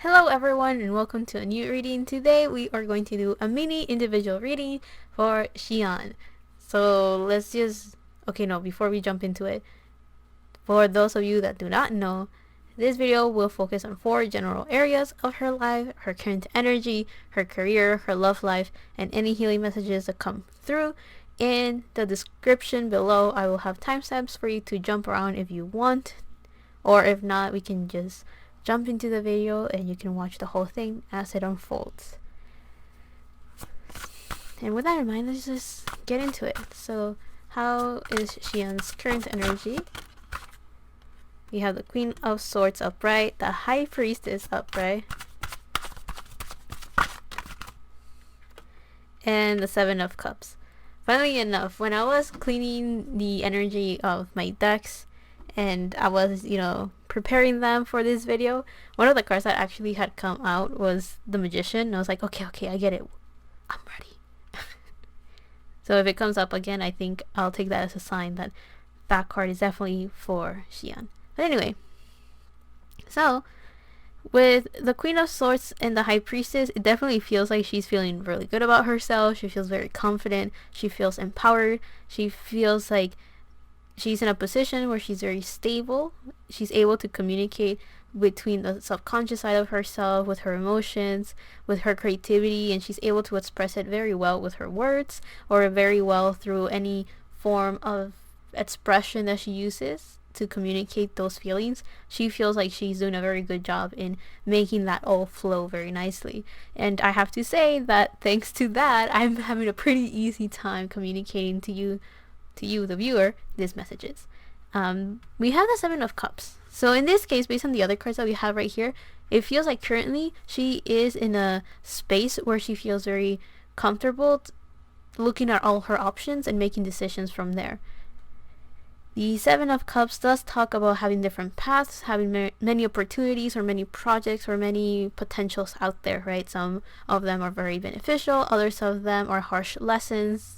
Hello everyone and welcome to a new reading. Today we are going to do a mini individual reading for Sieun. So let's just... okay, no, before we jump into it, for those of you that do not know, this video will focus on 4 general areas of her life: her current energy, her career, her love life, and any healing messages that come through. In the description below, I will have timestamps for you to jump around if you want, or if not, we can just jump into the video and you can watch the whole thing as it unfolds. And with that in mind, let's just get into it. So how is Sieun's current energy? We have the Queen of Swords upright, the High Priestess upright, and the Seven of Cups. Funnily enough, when I was cleaning the energy of my decks and I was, preparing them for this video, one of the cards that actually had come out was the Magician. And I was like, okay, I get it. I'm ready. So if it comes up again, I think I'll take that as a sign that that card is definitely for Sieun. But anyway, so with the Queen of Swords and the High Priestess, it definitely feels like she's feeling really good about herself. She feels very confident. She feels empowered. She feels like she's in a position where she's very stable. She's able to communicate between the subconscious side of herself, with her emotions, with her creativity, and she's able to express it very well with her words, or very well through any form of expression that she uses to communicate those feelings. She feels like she's doing a very good job in making that all flow very nicely. And I have to say that thanks to that, I'm having a pretty easy time communicating to you, the viewer, these messages. We have the Seven of Cups. So in this case, based on the other cards that we have right here, it feels like currently she is in a space where she feels very comfortable looking at all her options and making decisions from there. The Seven of Cups does talk about having different paths, having many opportunities or many projects or many potentials out there, right? Some of them are very beneficial, others of them are harsh lessons,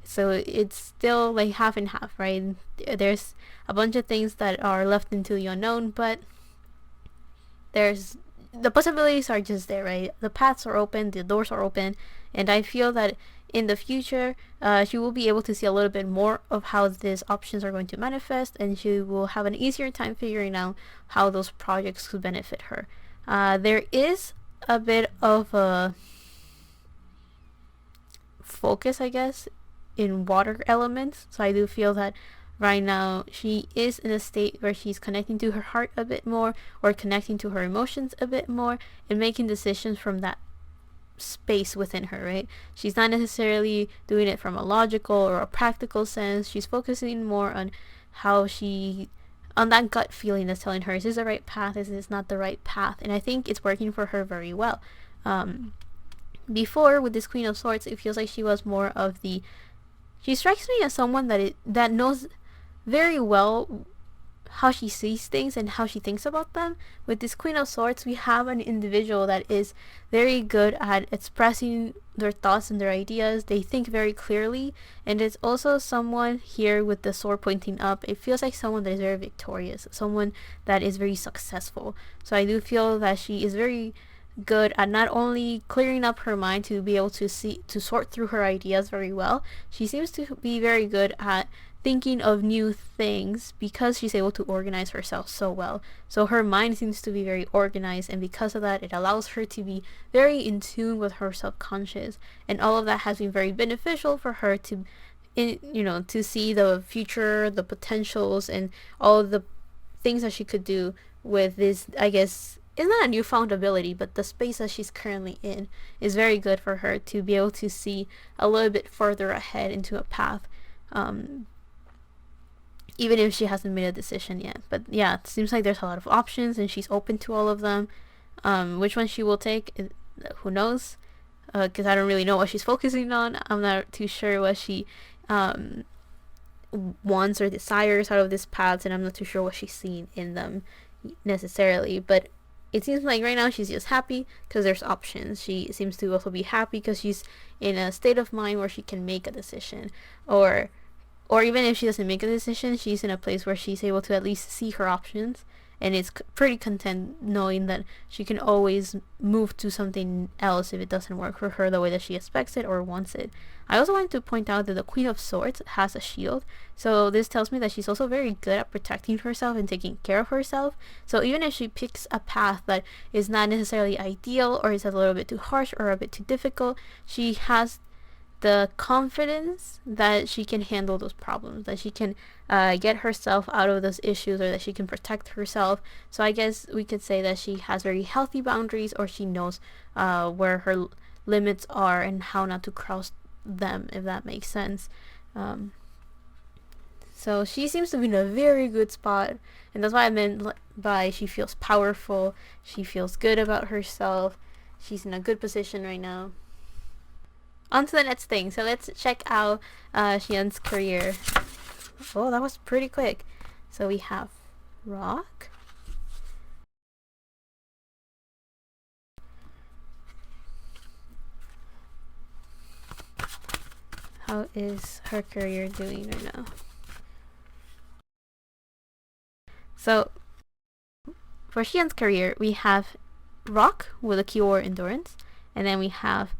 so it's still like half and half, right? There's a bunch of things that are left into the unknown, but the possibilities are just there, right? The paths are open, the doors are open, and I feel that in the future, she will be able to see a little bit more of how these options are going to manifest, and she will have an easier time figuring out how those projects could benefit her. There is a bit of a focus, I guess, in water elements, so I do feel that right now she is in a state where she's connecting to her heart a bit more, or connecting to her emotions a bit more, and making decisions from that space within her, right? She's not necessarily doing it from a logical or a practical sense. She's focusing more on on that gut feeling that's telling her, is this the right path, is this not the right path? And I think it's working for her very well. Before, with this Queen of Swords, it feels like she was more of she strikes me as someone that knows very well how she sees things and how she thinks about them. With this Queen of Swords, we have an individual that is very good at expressing their thoughts and their ideas. They think very clearly, and it's also someone here with the sword pointing up. It feels like someone that is very victorious, someone that is very successful. So I do feel that she is very good at not only clearing up her mind to be able to sort through her ideas very well, she seems to be very good at thinking of new things because she's able to organize herself so well. So her mind seems to be very organized, and because of that, it allows her to be very in tune with her subconscious, and all of that has been very beneficial for her to see the future, the potentials, and all of the things that she could do with this, I guess it's not a newfound ability, but the space that she's currently in is very good for her to be able to see a little bit further ahead into a path, even if she hasn't made a decision yet. But yeah, it seems like there's a lot of options and she's open to all of them. Which one she will take, who knows, because I don't really know what she's focusing on. I'm not too sure what she wants or desires out of these paths, and I'm not too sure what she's seeing in them necessarily. But it seems like right now she's just happy because there's options. She seems to also be happy because she's in a state of mind where she can make a decision, or even if she doesn't make a decision, she's in a place where she's able to at least see her options and is pretty content knowing that she can always move to something else if it doesn't work for her the way that she expects it or wants it. I also wanted to point out that the Queen of Swords has a shield, so this tells me that she's also very good at protecting herself and taking care of herself. So even if she picks a path that is not necessarily ideal or is a little bit too harsh or a bit too difficult, she has the confidence that she can handle those problems, that she can get herself out of those issues, or that she can protect herself. So I guess we could say that she has very healthy boundaries, or she knows where her limits are and how not to cross them, if that makes sense. So she seems to be in a very good spot, and that's why I meant by she feels powerful, she feels good about herself, she's in a good position right now. On to the next thing. So let's check out Sieun's career. Oh, that was pretty quick. So we have rock. How is her career doing right now? So for Sieun's career, we have rock with a keyword endurance, and then we have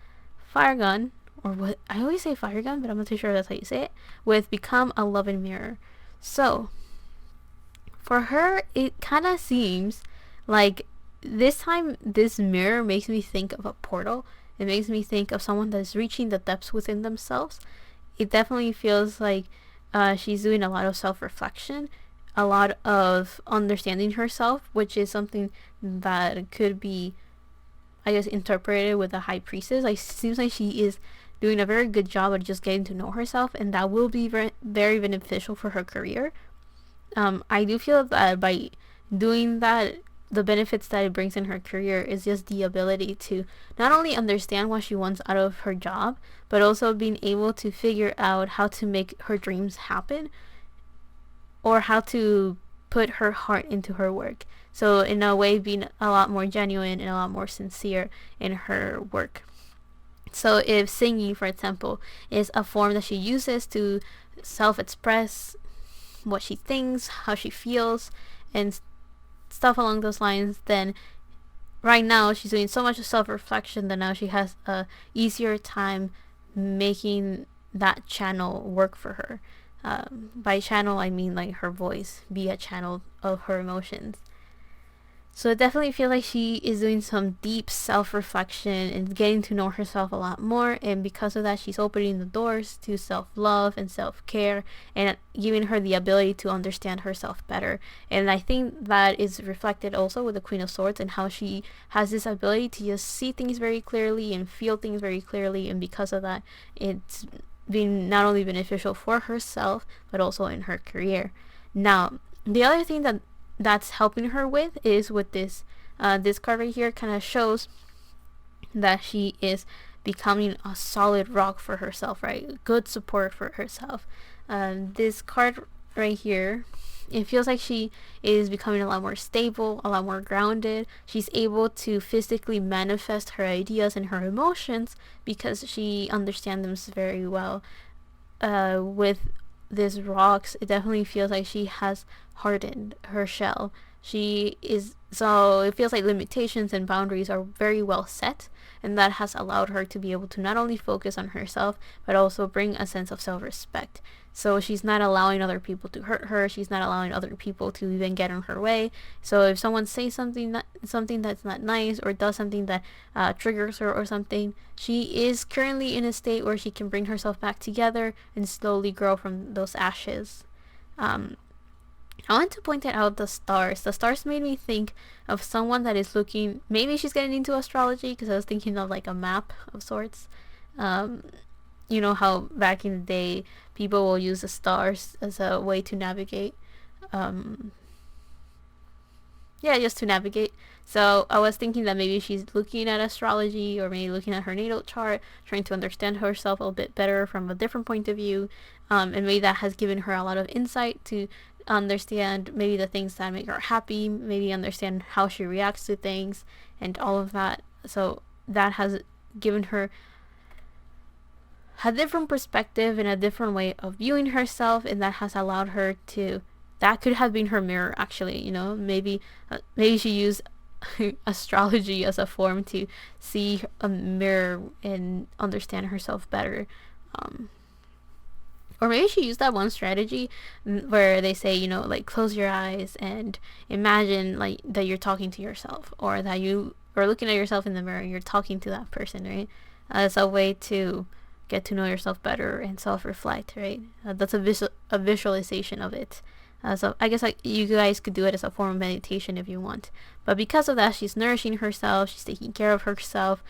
fire gun, or what I always say fire gun, but I'm not too sure that's how you say it, with become a loving mirror. So for her, it kind of seems like this time this mirror makes me think of a portal. It makes me think of someone that's reaching the depths within themselves. It definitely feels like she's doing a lot of self-reflection, a lot of understanding herself, which is something that could be, I guess, interpreted with the High Priestess. Like, seems like she is doing a very good job at just getting to know herself, and that will be very beneficial for her career. I do feel that by doing that, the benefits that it brings in her career is just the ability to not only understand what she wants out of her job, but also being able to figure out how to make her dreams happen, or how to put her heart into her work. So in a way, being a lot more genuine and a lot more sincere in her work. So if singing, for example, is a form that she uses to self-express what she thinks, how she feels, and stuff along those lines, then right now she's doing so much self-reflection that now she has a easier time making that channel work for her. By channel, I mean like her voice be a channel of her emotions. So I definitely feel like she is doing some deep self-reflection and getting to know herself a lot more, and because of that, she's opening the doors to self-love and self-care, and giving her the ability to understand herself better. And I think that is reflected also with the Queen of Swords, and how she has this ability to just see things very clearly and feel things very clearly, and because of that, it's been not only beneficial for herself but also in her career. Now, the other thing that's helping her with is with this this card right here kind of shows that she is becoming a solid rock for herself, right? Good support for herself. This card right here, it feels like she is becoming a lot more stable, a lot more grounded. She's able to physically manifest her ideas and her emotions because she understands them very well. With these rocks, it definitely feels like she has hardened her shell. She is, so it feels like limitations and boundaries are very well set, and that has allowed her to be able to not only focus on herself but also bring a sense of self-respect. So she's not allowing other people to hurt her, she's not allowing other people to even get in her way. So if someone says something that's not nice, or does something that triggers her or something, she is currently in a state where she can bring herself back together and slowly grow from those ashes. I want to point out the stars. The stars made me think of someone that is looking, maybe she's getting into astrology, because I was thinking of like a map of sorts. You know how back in the day people will use the stars as a way to navigate. Just to navigate. So I was thinking that maybe she's looking at astrology, or maybe looking at her natal chart, trying to understand herself a bit better from a different point of view, and maybe that has given her a lot of insight to understand maybe the things that make her happy, maybe understand how she reacts to things and all of that. So that has given her a different perspective and a different way of viewing herself, and that has allowed her to that could have been her mirror, actually. You know, maybe she used astrology as a form to see a mirror and understand herself better. Or maybe she used that one strategy where they say, you know, like, close your eyes and imagine like that you're talking to yourself, or that you are looking at yourself in the mirror and you're talking to that person, right? As a way to get to know yourself better and self-reflect, right? That's a visualization of it. So I guess like you guys could do it as a form of meditation if you want. But because of that, she's nourishing herself. She's taking care of herself.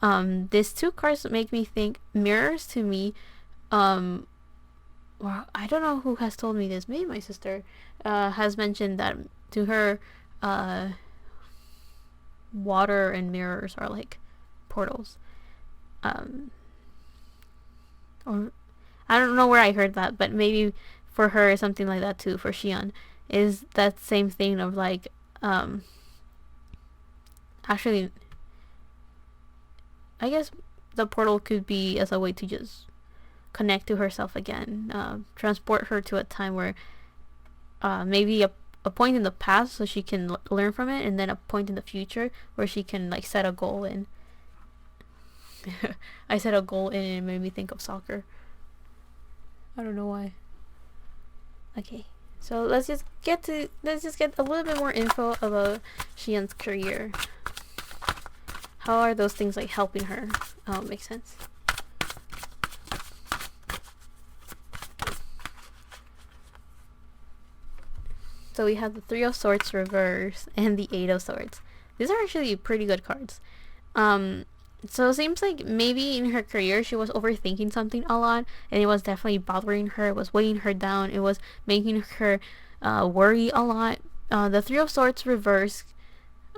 These two cards make me think mirrors to me. Well, I don't know who has told me this. Maybe my sister has mentioned that to her. Water and mirrors are like portals. Or I don't know where I heard that, but maybe for her something like that too. For Sieun, is that same thing of like actually, I guess the portal could be as a way to just connect to herself again, transport her to a time where maybe a point in the past so she can learn from it, and then a point in the future where she can like set a goal in. I said a goal in and it made me think of soccer. I don't know why. Okay, so let's just get a little bit more info about Sieun's career. How are those things like helping her? Makes sense. So we have the Three of Swords reverse and the Eight of Swords. These are actually pretty good cards. So it seems like maybe in her career she was overthinking something a lot, and it was definitely bothering her. It was weighing her down. It was making her worry a lot. The Three of Swords reverse.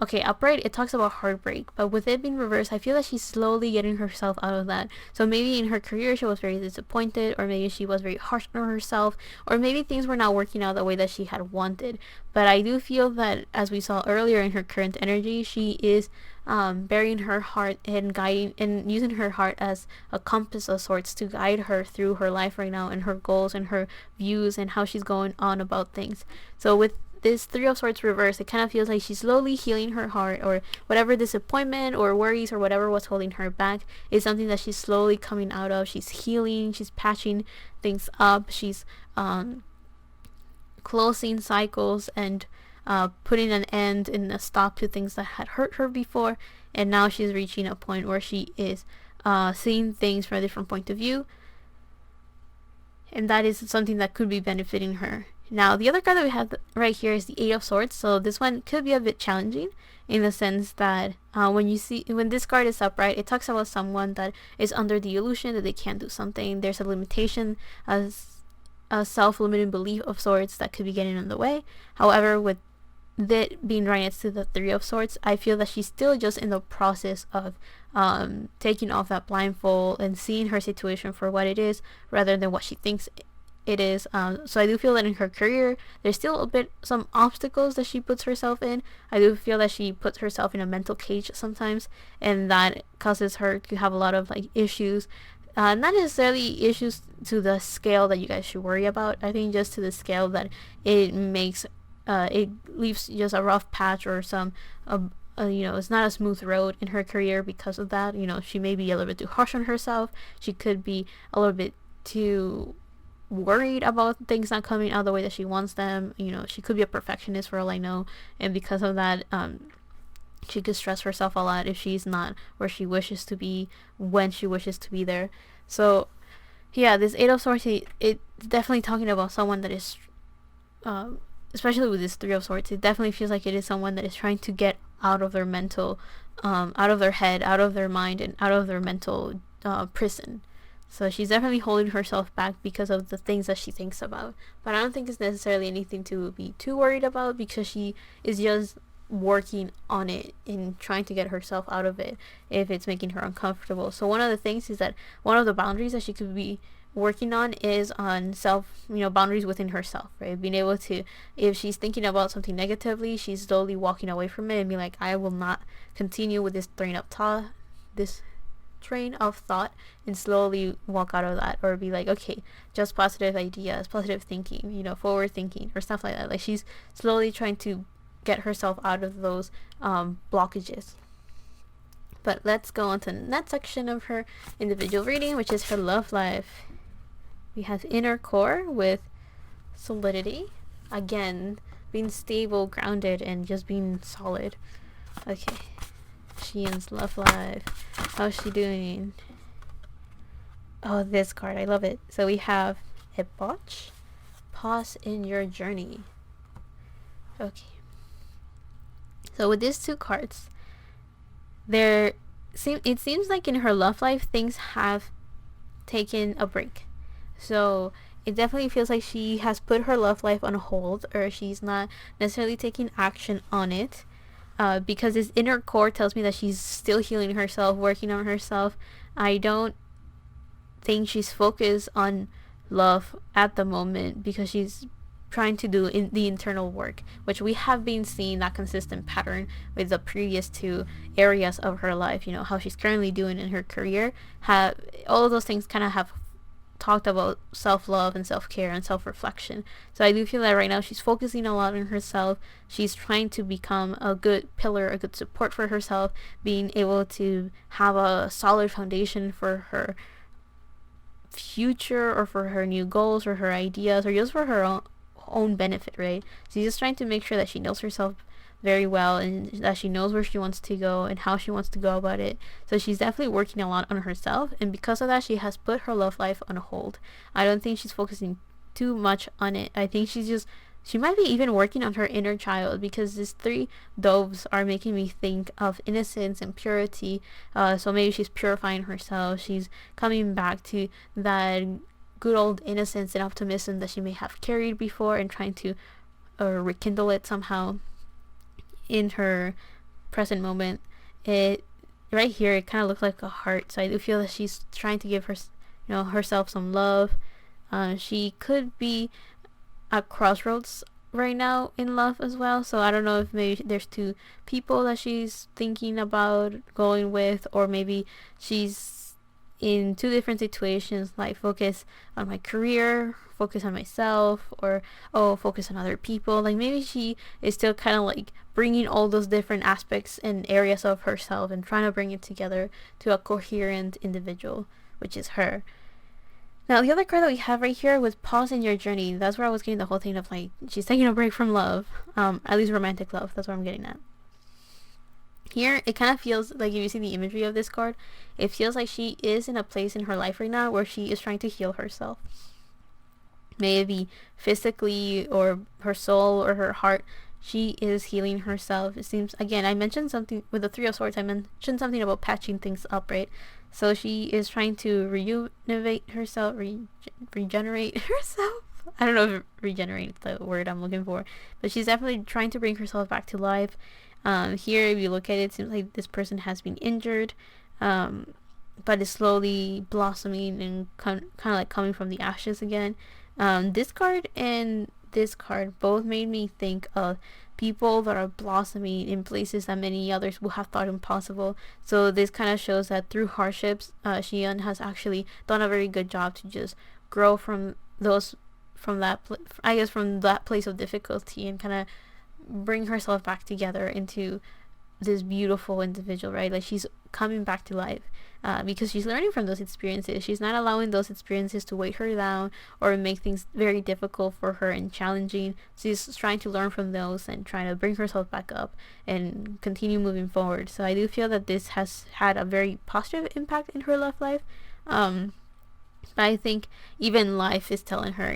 Okay, upright, it talks about heartbreak, but with it being reversed, I feel that she's slowly getting herself out of that. So maybe in her career she was very disappointed, or maybe she was very harsh on herself, or maybe things were not working out the way that she had wanted. But I do feel that, as we saw earlier in her current energy, she is burying her heart and guiding and using her heart as a compass of sorts to guide her through her life right now, and her goals and her views and how she's going on about things. So with this Three of Swords reverse, it kind of feels like she's slowly healing her heart, or whatever disappointment or worries or whatever was holding her back is something that she's slowly coming out of. She's healing, she's patching things up, she's closing cycles and putting an end and a stop to things that had hurt her before, and now she's reaching a point where she is seeing things from a different point of view, and that is something that could be benefiting her. Now, the other card that we have right here is the Eight of Swords. So this one could be a bit challenging in the sense that when this card is upright, it talks about someone that is under the illusion that they can't do something. There's a limitation, as a self-limiting belief of sorts that could be getting in the way. However, with that being right next to the Three of Swords, I feel that she's still just in the process of taking off that blindfold and seeing her situation for what it is rather than what she thinks it is. So I do feel that in her career there's still some obstacles that she puts herself in. I do feel that she puts herself in a mental cage sometimes, and that causes her to have a lot of like issues, not necessarily issues to the scale that you guys should worry about. I think just to the scale that it makes it leaves just a rough patch or some it's not a smooth road in her career because of that. She may be a little bit too harsh on herself. She could be a little bit too worried about things not coming out the way that she wants them. She could be a perfectionist for all I know, and because of that she could stress herself a lot if she's not where she wishes to be when she wishes to be there. So yeah, this Eight of Swords, it's definitely talking about someone that is especially with this Three of Swords, it definitely feels like it is someone that is trying to get out of their mental out of their head, out of their mind, and out of their mental prison. So she's definitely holding herself back because of the things that she thinks about. But I don't think it's necessarily anything to be too worried about, because she is just working on it and trying to get herself out of it if it's making her uncomfortable. So one of the things is that one of the boundaries that she could be working on is on boundaries within herself, right? Being able to, if she's thinking about something negatively, she's slowly walking away from it and being like, I will not continue with this train of thought, this train of thought and slowly walk out of that, or be like, okay, just positive ideas, positive thinking, you know, forward thinking or stuff like that. Like she's slowly trying to get herself out of those blockages. But let's go on to the next section of her individual reading, which is her love life. We have inner core with solidity. Again, being stable, grounded, and just being solid. Okay. Sieun's love life. How's she doing? Oh, this card. I love it. So we have a botch. Pause in your journey. Okay. So with these two cards, it seems like in her love life, things have taken a break. So it definitely feels like she has put her love life on hold, or she's not necessarily taking action on it. Because this inner core tells me that she's still healing herself, working on herself. I don't think she's focused on love at the moment, because she's trying to do the internal work, which we have been seeing that consistent pattern with the previous two areas of her life. You know, how she's currently doing in her career. All of those things kind of have talked about self-love and self-care and self-reflection. So I do feel that right now she's focusing a lot on herself. She's trying to become a good pillar, a good support for herself, being able to have a solid foundation for her future, or for her new goals, or her ideas, or just for her own benefit, right? So she's just trying to make sure that she knows herself very well, and that she knows where she wants to go and how she wants to go about it. So she's definitely working a lot on herself, and because of that, she has put her love life on hold. I don't think she's focusing too much on it. I think she might be even working on her inner child, because these three doves are making me think of innocence and purity. So maybe she's purifying herself. She's coming back to that good old innocence and optimism that she may have carried before, and trying to rekindle it somehow in her present moment. It right here, it kind of looks like a heart, so I do feel that she's trying to give herself some love. She could be at crossroads right now in love as well, so I don't know if maybe there's two people that she's thinking about going with, or maybe she's in two different situations, like focus on my career, focus on myself, or focus on other people. Like maybe she is still kind of like bringing all those different aspects and areas of herself and trying to bring it together to a coherent individual, which is her. Now the other card that we have right here was pause in your journey. That's where I was getting the whole thing of like she's taking a break from love, at least romantic love. That's what I'm getting at. Here, it kind of feels like, if you see the imagery of this card, it feels like she is in a place in her life right now where she is trying to heal herself. Maybe physically, or her soul, or her heart. She is healing herself. It seems, again, I mentioned something with the Three of Swords. I mentioned something about patching things up, right? So she is trying to rejuvenate herself, regenerate herself. I don't know if regenerate is the word I'm looking for, but she's definitely trying to bring herself back to life. Here, if you look at it, it seems like this person has been injured, but is slowly blossoming and kind of like coming from the ashes again. This card and this card both made me think of people that are blossoming in places that many others would have thought impossible. So this kind of shows that through hardships, Sieun has actually done a very good job to just grow from that place of difficulty, and kind of bring herself back together into this beautiful individual, right? Like she's coming back to life, because she's learning from those experiences. She's not allowing those experiences to weigh her down or make things very difficult for her and challenging. She's trying to learn from those and trying to bring herself back up and continue moving forward. So I do feel that this has had a very positive impact in her love life. But I think even life is telling her,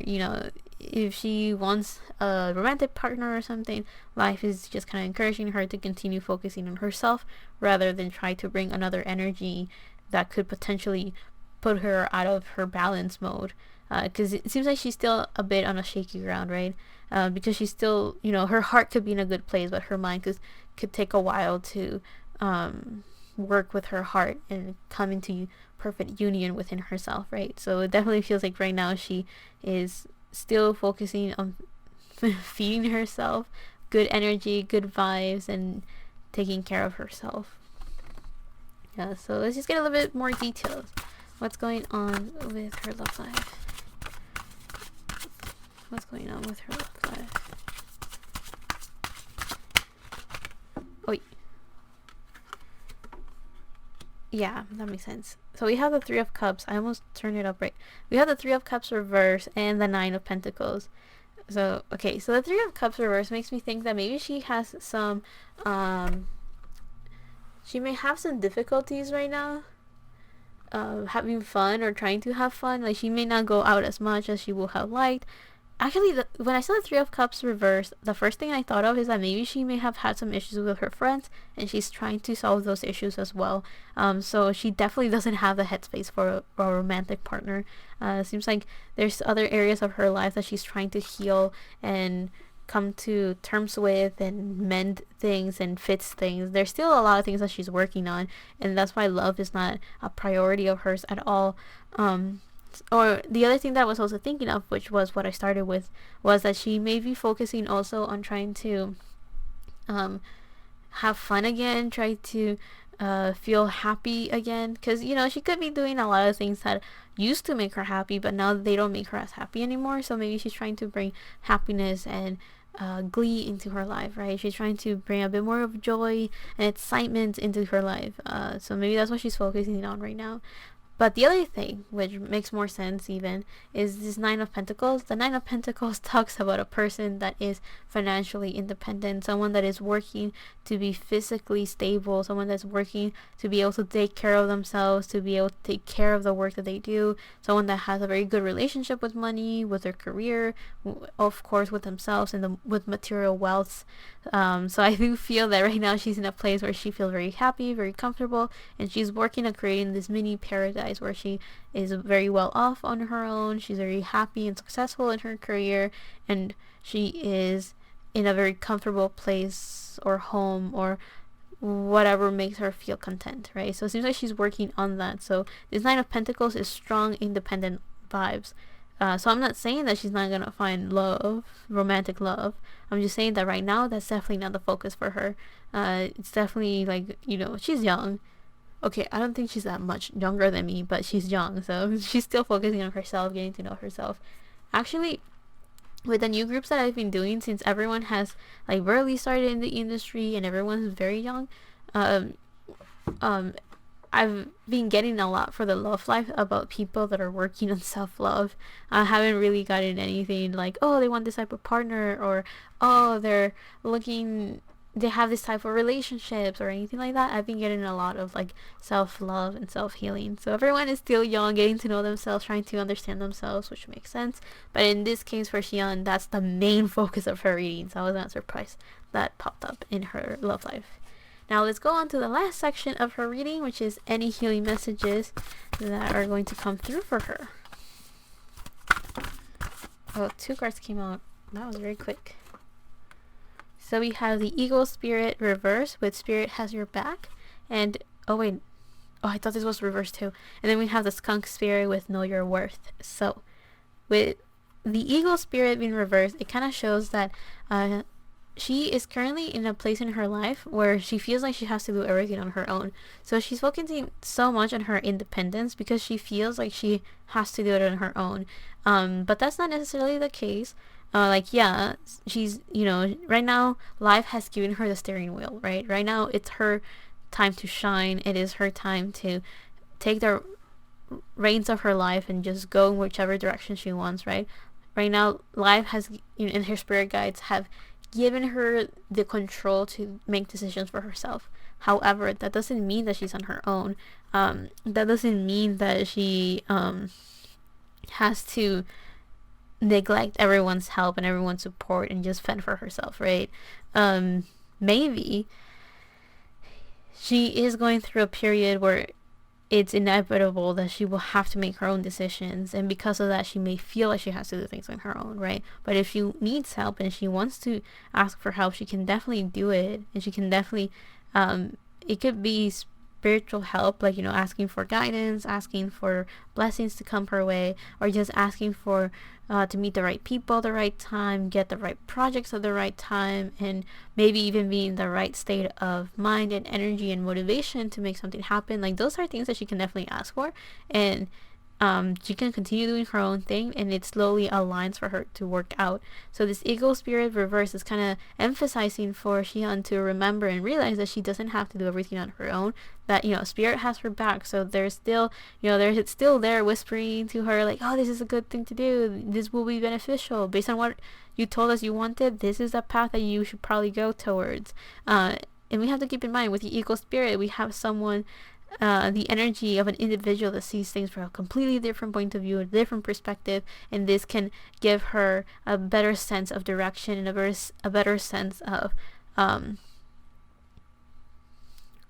if she wants a romantic partner or something, life is just kind of encouraging her to continue focusing on herself rather than try to bring another energy that could potentially put her out of her balance mode. Because it seems like she's still a bit on a shaky ground, right? Because she's still, her heart could be in a good place, but her mind could take a while to work with her heart and come into perfect union within herself, right? So it definitely feels like right now she is still focusing on feeding herself good energy, good vibes, and taking care of herself. Yeah, so let's just get a little bit more details. What's going on with her love life? What's going on with her love life? Oh, yeah, that makes sense. So we have the Three of Cups. I almost turned it up right. We have the Three of Cups reverse and the Nine of Pentacles. So, okay, so the Three of Cups reverse makes me think that maybe she has some, she may have some difficulties right now, having fun or trying to have fun. Like, she may not go out as much as she would have liked. Actually, when I saw the Three of Cups reversed, the first thing I thought of is that maybe she may have had some issues with her friends, and she's trying to solve those issues as well. So she definitely doesn't have the headspace for a romantic partner. It seems like there's other areas of her life that she's trying to heal and come to terms with and mend things and fix things. There's still a lot of things that she's working on, and that's why love is not a priority of hers at all. Or the other thing that I was also thinking of, which was what I started with, was that she may be focusing also on trying to have fun again, try to feel happy again, because she could be doing a lot of things that used to make her happy, but now they don't make her as happy anymore. So maybe she's trying to bring happiness and glee into her life, right? She's trying to bring a bit more of joy and excitement into her life. So maybe that's what she's focusing on right now. But the other thing, which makes more sense even, is this Nine of Pentacles. The Nine of Pentacles talks about a person that is financially independent, someone that is working to be physically stable, someone that's working to be able to take care of themselves, to be able to take care of the work that they do, someone that has a very good relationship with money, with their career, of course with themselves, and with material wealth. So I do feel that right now she's in a place where she feels very happy, very comfortable, and she's working on creating this mini paradise where she is very well off on her own. She's very happy and successful in her career, and she is in a very comfortable place or home or whatever makes her feel content, right? So it seems like she's working on that. So this Nine of Pentacles is strong, independent vibes. So I'm not saying that she's not gonna find love, romantic love. I'm just saying that right now that's definitely not the focus for her. It's definitely like, she's young. Okay, I don't think she's that much younger than me, but she's young, so she's still focusing on herself, getting to know herself. Actually, with the new groups that I've been doing, since everyone has like barely started in the industry and everyone's very young, I've been getting a lot for the love life about people that are working on self-love. I haven't really gotten anything like, oh, they want this type of partner, or oh, they have this type of relationships or anything like that. I've been getting a lot of like self-love and self-healing. So everyone is still young, getting to know themselves, trying to understand themselves, which makes sense. But in this case for Sieun, that's the main focus of her reading. So I was not surprised that popped up in her love life. Now let's go on to the last section of her reading, which is any healing messages that are going to come through for her. Oh, 2 cards came out. That was very quick. So we have the Eagle Spirit reverse with Spirit has your back. And, oh wait. Oh, I thought this was reverse too. And then we have the Skunk Spirit with Know Your Worth. So, with the Eagle Spirit being reversed, it kind of shows that she is currently in a place in her life where she feels like she has to do everything on her own. So she's focusing so much on her independence because she feels like she has to do it on her own. But that's not necessarily the case. She's, right now life has given her the steering wheel, right? Right now it's her time to shine. It is her time to take the reins of her life and just go in whichever direction she wants, right? Right now life has, and her spirit guides have given her the control to make decisions for herself. However, that doesn't mean that she's on her own. That doesn't mean that she has to neglect everyone's help and everyone's support and just fend for herself, right? Maybe she is going through a period where it's inevitable that she will have to make her own decisions, and because of that she may feel like she has to do things on her own, right? But if she needs help and she wants to ask for help, she can definitely do it, and she can definitely it could be spiritual help, like, asking for guidance, asking for blessings to come her way, or just asking for to meet the right people at the right time, get the right projects at the right time, and maybe even be in the right state of mind and energy and motivation to make something happen. Like, those are things that she can definitely ask for, and she can continue doing her own thing, and it slowly aligns for her to work out. So this ego spirit reverse is kind of emphasizing for Sieun to remember and realize that she doesn't have to do everything on her own, that spirit has her back. So there's still it's still there whispering to her, like, oh, this is a good thing to do, this will be beneficial based on what you told us you wanted, this is a path that you should probably go towards. And we have to keep in mind, with the ego spirit, we have someone, the energy of an individual that sees things from a completely different point of view, a different perspective, and this can give her a better sense of direction and a better sense of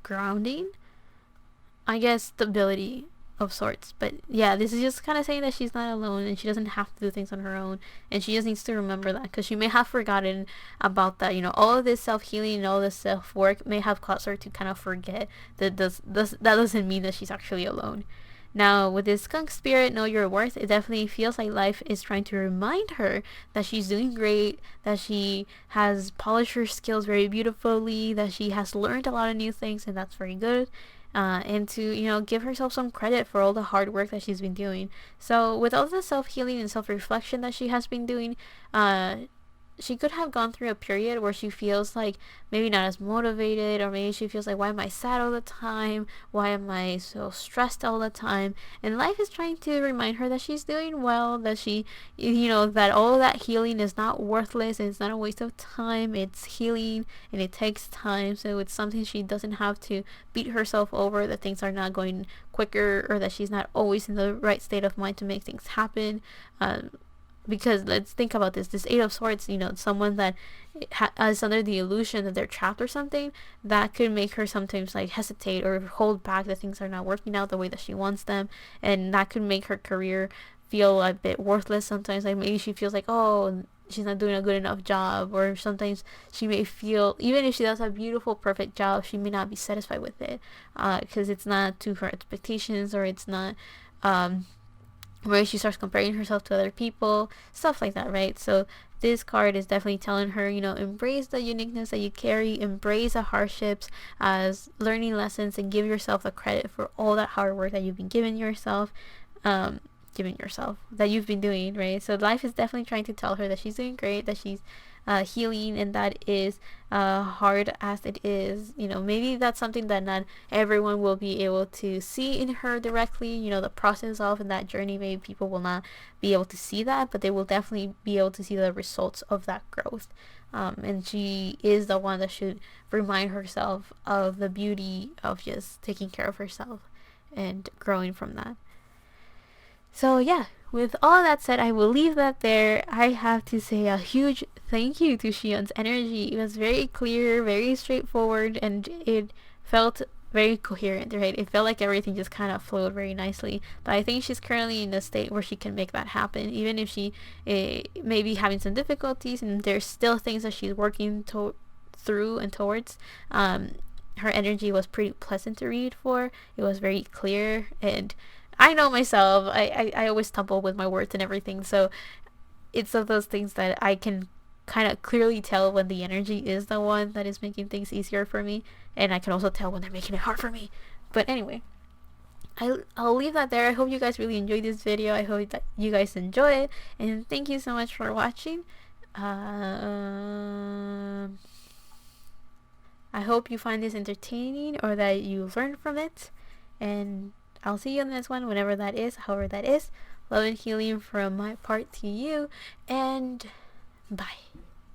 grounding, I guess, stability of sorts. But yeah, this is just kind of saying that she's not alone and she doesn't have to do things on her own, and she just needs to remember that, because she may have forgotten about that. All of this self-healing and all this self-work may have caused her to kind of forget that that doesn't mean that she's actually alone. Now, with this skunk spirit, know your worth, it definitely feels like life is trying to remind her that she's doing great, that she has polished her skills very beautifully, that she has learned a lot of new things, and that's very good. And to give herself some credit for all the hard work that she's been doing. So with all the self-healing and self-reflection that she has been doing, she could have gone through a period where she feels like maybe not as motivated, or maybe she feels like, why am I sad all the time, why am I so stressed all the time, and life is trying to remind her that she's doing well, that she that all that healing is not worthless, and it's not a waste of time, it's healing and it takes time. So it's something she doesn't have to beat herself over, that things are not going quicker, or that she's not always in the right state of mind to make things happen. Because let's think about this Eight of Swords, someone that is under the illusion that they're trapped or something, that could make her sometimes like hesitate or hold back, that things are not working out the way that she wants them, and that could make her career feel a bit worthless sometimes. Like, maybe she feels like, oh, she's not doing a good enough job, or sometimes she may feel, even if she does a beautiful, perfect job, she may not be satisfied with it, because it's not to her expectations, or it's not where she starts comparing herself to other people, stuff like that, right? So this card is definitely telling her, embrace the uniqueness that you carry, embrace the hardships as learning lessons, and give yourself the credit for all that hard work that you've been giving yourself, that you've been doing, right? So life is definitely trying to tell her that she's doing great, that she's healing, and that is hard as it is. Maybe that's something that not everyone will be able to see in her directly, the process of, and that journey. Maybe people will not be able to see that, but they will definitely be able to see the results of that growth. And she is the one that should remind herself of the beauty of just taking care of herself and growing from that. So yeah, with all that said, I will leave that there. I have to say a huge thank you to Sieun's energy. It was very clear, very straightforward, and it felt very coherent, right? It felt like everything just kind of flowed very nicely. But I think she's currently in a state where she can make that happen, even if she may be having some difficulties, and there's still things that she's working through and towards. Her energy was pretty pleasant to read for. It was very clear, and I know myself, I always stumble with my words and everything, so it's one of those things that I can kind of clearly tell when the energy is the one that is making things easier for me, and I can also tell when they're making it hard for me. But anyway, I'll leave that there. I hope you guys really enjoyed this video. I hope that you guys enjoy it, and thank you so much for watching. I hope you find this entertaining, or that you learn from it, and I'll see you in the next one, whenever that is, however that is. Love and healing from my part to you, and bye.